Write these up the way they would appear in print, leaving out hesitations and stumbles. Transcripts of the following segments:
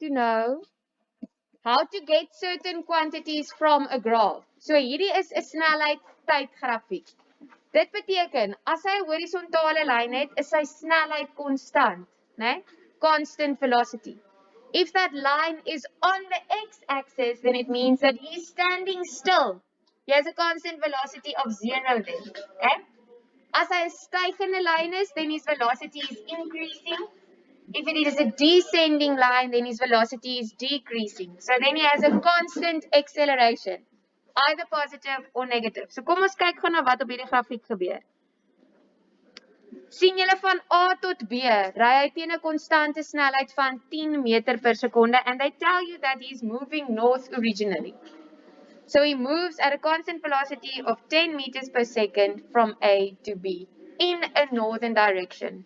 to know how to get certain quantities from a graph. So hierdie is 'n snelheid tydgrafiek. Dit beteken as hy 'n horisontale lyn het, is sy snelheid konstant, né? Constant velocity. If that line is on the x-axis, then it means that he is standing still. He has a constant velocity of 0 then, okay? As hy 'n stygende lyn is, then his velocity is increasing. If it is a descending line, then his velocity is decreasing. So then he has a constant acceleration, either positive or negative. So kom ons kyk gou na wat op hierdie grafiek gebeur. Sien julle van A tot B, ry hy teen 'n konstante snelheid van 10 meter per sekonde, and they tell you that he's moving north originally. So he moves at a constant velocity of 10 meters per second from A to B in a northern direction.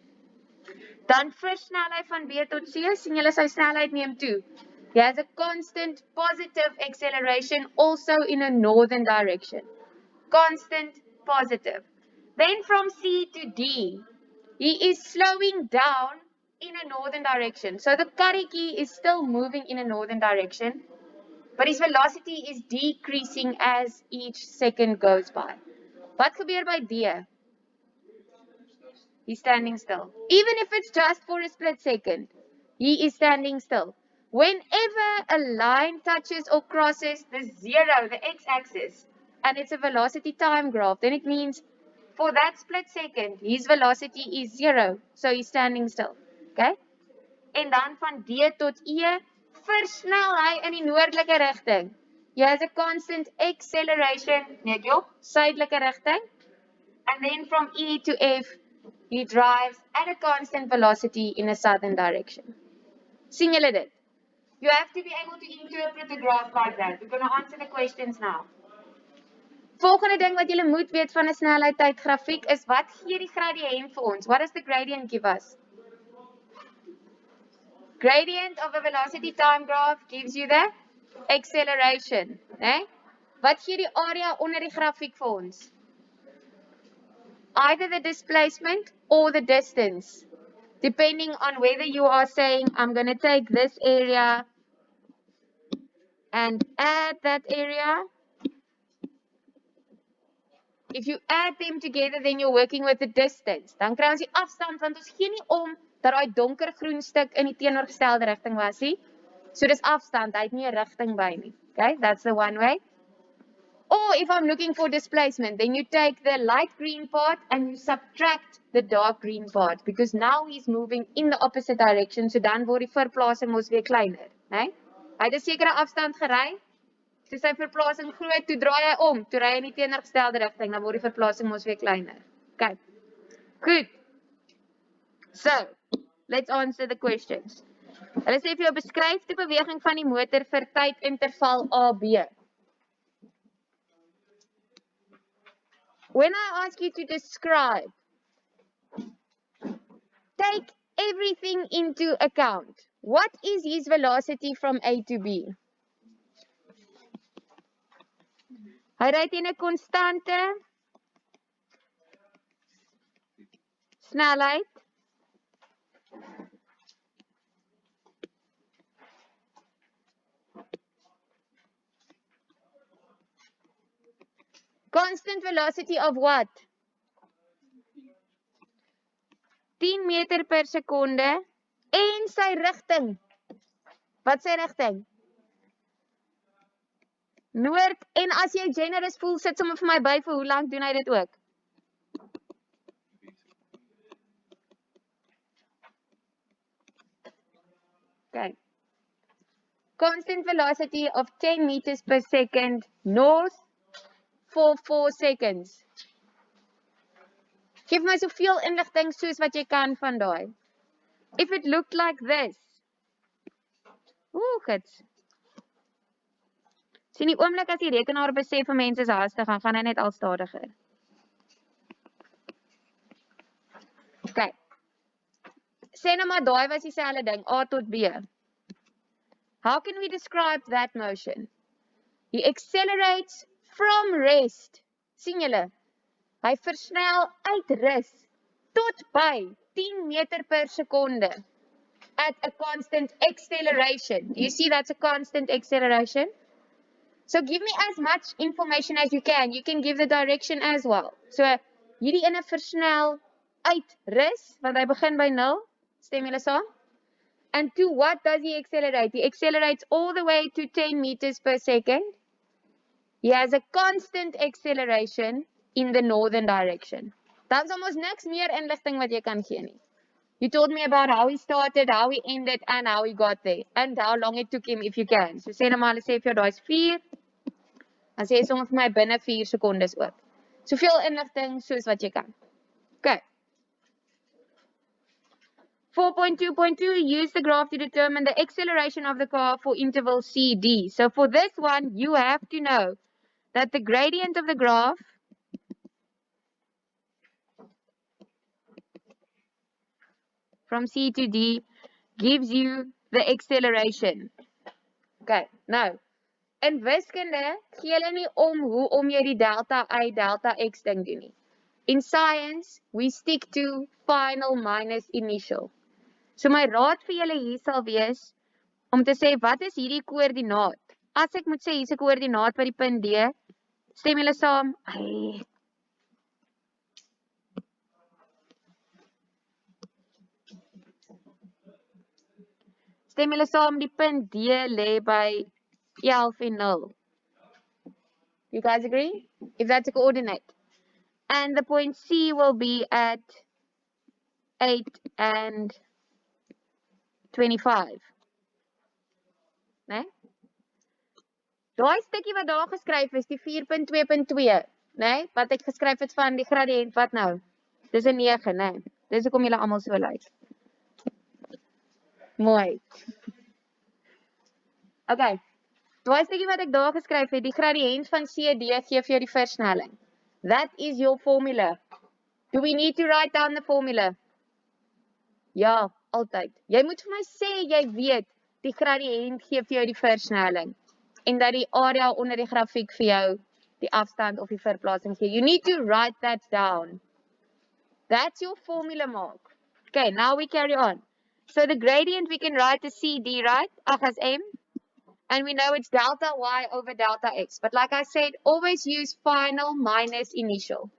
Dan versnel hy van B tot C, sien julle sy snelheid neem toe. He has a constant positive acceleration also in a northern direction. Constant positive. Then from C to D, he is slowing down in a northern direction. So the karretjie is still moving in a northern direction, but his velocity is decreasing as each second goes by. Wat gebeur by D? He's standing still. Even if it's just for a split second, he is standing still. Whenever a line touches or crosses the 0, the x-axis, and it's a velocity time graph, then it means for that split second, his velocity is 0. So he's standing still. Okay? En dan van D tot E, versnel hy in die noordelike rigting. He has a constant acceleration, suidelike rigting. And then from E to F, he drives at a constant velocity in a southern direction. Sien julle dit? You have to be able to interpret the graph like that. We're going to answer the questions now. Volgende ding wat julle moet weet van 'n snelheidtydgrafiek is wat gee die gradient vir ons? What does the gradient give us? Gradient of a velocity time graph gives you the acceleration, né? Wat gee die area onder die grafiek vir ons? Either the displacement or the distance, depending on whether you are saying, I'm going to take this area and add that area. If you add them together, then you're working with the distance. Dan kry ons die afstand, want ons gee nie om dat daai donker groen stuk in die teenoorgestelde rigting was nie. So dis afstand, hy het nie 'n rigting by nie. Okay, that's the one way. Or if I'm looking for displacement, then you take the light green part and you subtract the dark green part, because now he's moving in the opposite direction, so dan word die verplasing mos weer kleiner, né? Hy het 'n sekere afstand gery, so sy verplasing groot, toe draai hy om, toe ry hy in die teenoorgestelde rigting, dan word die verplasing mos weer kleiner. Okay. Goed. So, let's answer the questions. Hulle sê vir jou beskryf die beweging van die motor vir tydinterval AB. When I ask you to describe, take everything into account. What is his velocity from A to B? Hy ry teen 'n konstante snelheid. Constant velocity of what? 10 meter per sekonde en sy rigting. Wat sy rigting? Noord, en as jy generous voel, sit sommer vir my by vir hoe lank doen hy dit ook? Okay. Constant velocity of 10 meters per second north for 4 seconds. Geef my soveel inligting soos wat jy kan van daai. If it looked like this. Gits. Sien die oomblik as die rekenaar besef vir mense is haastig, dan gaan hy net al stadiger. Okay. Sê nou maar daai was dieselfde ding, A tot B. How can we describe that motion? He accelerates from rest. Sien julle? Hy versnel uit rus tot by 10 meter per sekonde. at a constant acceleration. Do you see that's a constant acceleration? So give me as much information as you can. You can give the direction as well. So hierdie ene versnel uit rus, want hy begin by 0. Stem julle saam? And to what does he accelerate? He accelerates all the way to 10 meters per second. He has a constant acceleration in the northern direction. Daar's almost niks meer inligting wat jy kan gee nie. You told me about how he started, how he ended, and how he got there. And how long it took him, if you can. So sê nou maar, sê vir jou daai is 4. Dan sê jy sommer vir my binne 4 sekondes ook. Soveel inligting soos wat jy kan. Okay. 4.2.2, use the graph to determine the acceleration of the car for interval CD. So for this one, you have to know that the gradient of the graph from C to D gives you the acceleration. Okay, nou, in wiskunde gee hulle nie om hoe om jy die delta I, delta X ding doen nie. In science, we stick to final minus initial. So my raad vir julle hier sal wees om te sê, wat is hierdie koördinaat? As ek moet sê, hier is 'n koördinaat by die punt D, stem julle saam? Stem julle saam, die punt D lê by 11 en 0. You guys agree? If that's a coordinate. And the point C will be at 8 and 25. Nee? Daai stukkie wat daar geskryf is, die 4.2.2, nee? Wat ek geskryf het van die gradiënt, wat nou? Dis 'n 9, nee? Dis hoekom julle almal so lyk. Mooi. Okay. Daai stukkie wat ek daar geskryf het, die gradiënt van CD gee vir jou die versnelling. That is your formula. Do we need to write down the formula? Ja, altyd. Jy moet vir my sê jy weet die gradiënt gee vir jou die versnelling en dat die area onder die grafiek vir jou die afstand of die verplaatsing gee. You need to write that down. That's your formula, mark. Okay, now we carry on. So the gradient we can write as CD, right? Ag as M. And we know it's delta Y over delta X. But like I said, always use final minus initial.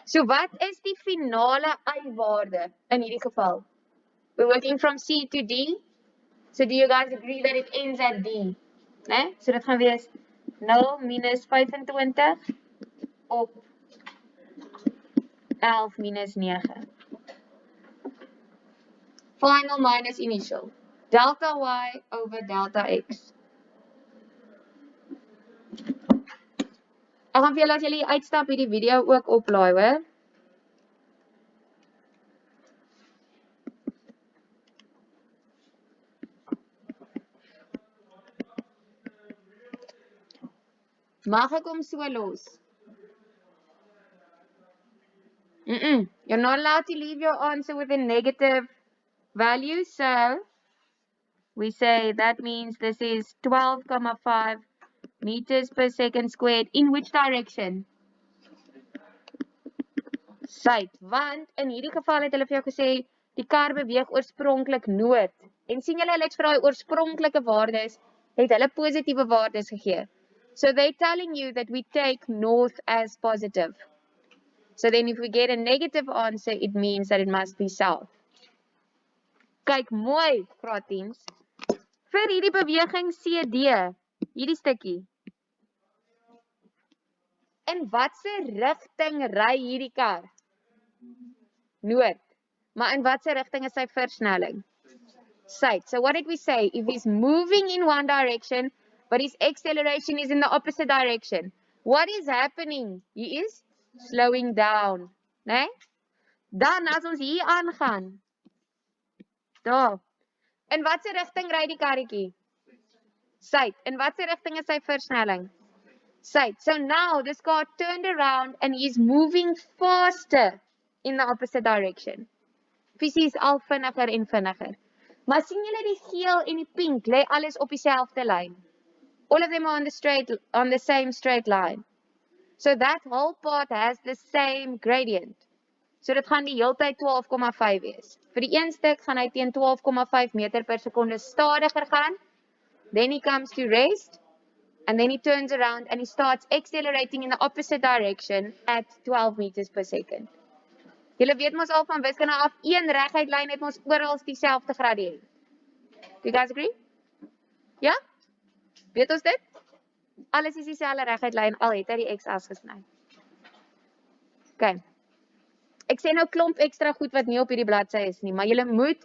So wat is die finale I-waarde in hierdie geval? We're working from C to D. So do you guys agree that it ends at D? Nee? So dit gaan wees 0 minus 25 op 11 minus 9. Final minus initial. Delta Y over delta X. Ek gaan vir julle as julle uitstap hierdie video ook oplaai, hoor. Mag ek hom so los? You're not allowed to leave your answer with a negative value, so we say that means this is 12,5 meters per second squared. In which direction? Suid, want in hierdie geval het hulle vir jou gesê, die kar beweeg oorspronklik noord. En sien julle, hulle het vir daai oorspronklike waardes, het hulle positiewe waardes gegee. So they're telling you that we take north as positive. So then if we get a negative answer, it means that it must be south. Kyk mooi, graad 10s. Vir hierdie beweging CD, hierdie stukkie. In watse rigting ry hierdie kar? Noord. Maar in watse rigting is sy versnelling? Suid. So what did we say? If he's moving in one direction, but his acceleration is in the opposite direction, what is happening? He is slowing down. Nee? Dan as ons hier aangaan, daar. In watse rigting ry die karretjie? Suid. In watse rigting is sy versnelling? Suid. So now this car turned around and he's moving faster in the opposite direction. Fisies al vinniger en vinniger. Maar sien julle die geel en die pink lê alles op dieselfde lyn? All of them are on the same straight line. So that whole part has the same gradient. So dit gaan die hele tyd 12,5 wees. Vir die een stuk gaan hy teen 12,5 meter per sekonde stadiger gaan. Then he comes to rest. And then he turns around and he starts accelerating in the opposite direction at 12 meters per second. Julle weet mos al van wiskunde af, een reguit lyn het ons oral dieselfde gradiënt. Do you guys agree? Ja? Weet ons dit? Alles is dieselfde reguit lyn, al het hy die x-as gesny. Okay. Ek sê nou klomp ekstra goed wat nie op hierdie bladsy is nie, maar julle moet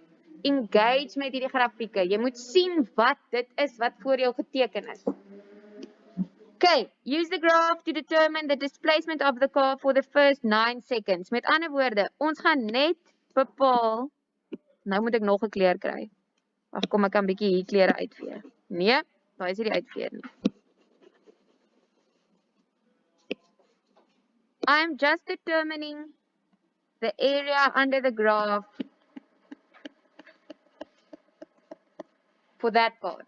engage met hierdie grafieke. Jy moet sien wat dit is wat voor jou geteken is. Okay, use the graph to determine the displacement of the car for the first 9 seconds. Met ander woorde, ons gaan net bepaal, nou moet ek nog 'n kleur kry. Wag, kom ek kan bietjie hier kleure uitvee. Nee, daai is nie die uitveer nie. I am just determining the area under the graph for that part.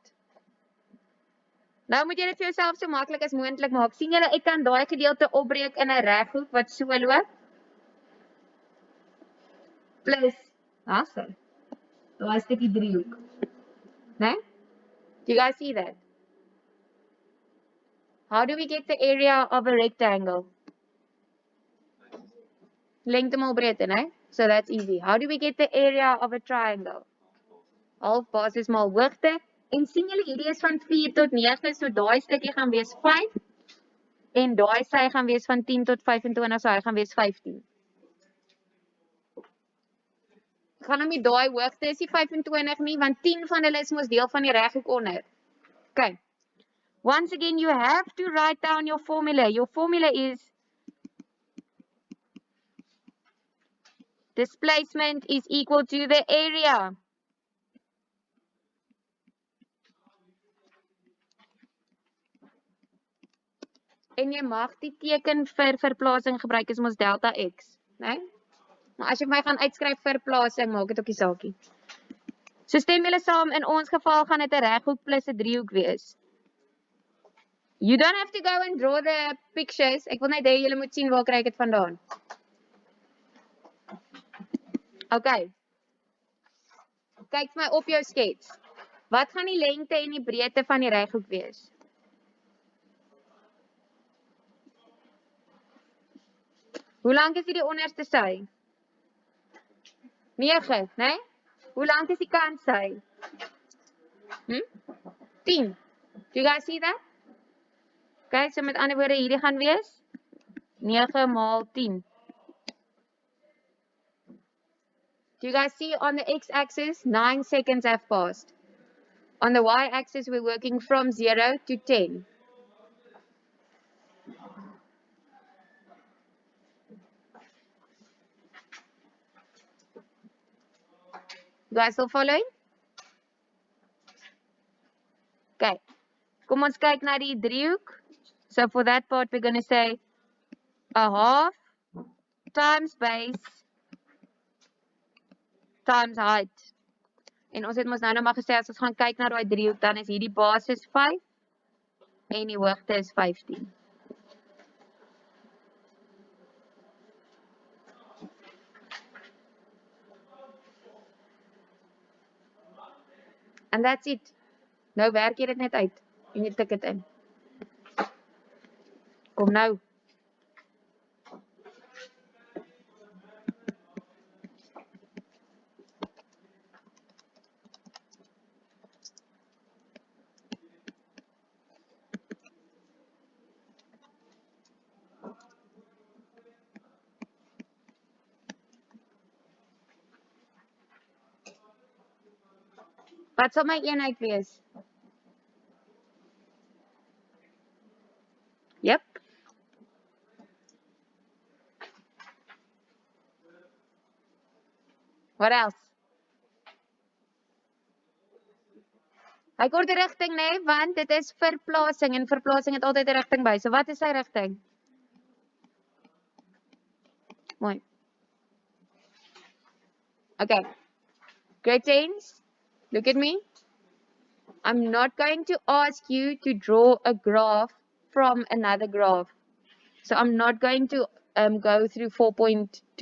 Nou moet jy dit vir jouself so maklik as moontlik maak. Sien julle, ek kan daai gedeelte opbreek in 'n reghoek wat so loop. Plus, daai stukkie driehoek. Né? Do you guys see that? How do we get the area of a rectangle? Lengte maal breedte, né? So that's easy. How do we get the area of a triangle? Half basis maal hoogte. En sien julle, hierdie is van 4 tot 9, so daai stukkie gaan wees 5. En daai sy gaan wees van 10 tot 25, so hy gaan wees 15. Ek gaan nou met daai hoogte is die 25 nie, want 10 van hulle is mos deel van die reghoek onder. Okay. Once again, you have to write down your formula. Your formula is displacement is equal to the area. En jy mag die teken vir verplasing gebruik is mos delta x, né? Maar as jy my gaan uitskryf verplasing, maak dit ook nie saakie. So stem julle saam, in ons geval gaan dit 'n reghoek plus 'n driehoek wees. You don't have to go and draw the pictures. Ek wil net hê julle moet sien waar kry ek dit vandaan. Okay. Kyk vir my op jou skets. Wat gaan die lengte en die breedte van die reghoek wees? Hoe lank is die onderste sy? 9, né? Hoe lank is die kant sy? 10. Do you guys see that? Okay, so met ander woorde, hierdie gaan wees 9 maal 10. Do you guys see on the x-axis, 9 seconds have passed. On the y-axis, we're working from 0 to 10. You guys still following? Okay. Kom ons kyk na die driehoek. So for that part, we're going to say a half times base times height. En ons het mos nou maar gesê, as ons gaan kyk na daai driehoek, dan is hierdie basis 5 en die hoogte is 15. And that's it. Nou werk jy dit net uit en jy tik dit in. Kom nou. Wat sal my eenheid wees? Yep. What else? Hy kort die rigting, nee, want dit is verplasing en verplasing het altyd 'n rigting by. So wat is sy rigting? Mooi. Okay. Grade 10s, look at me. I'm not going to ask you to draw a graph from another graph. So I'm not going to go through 4.2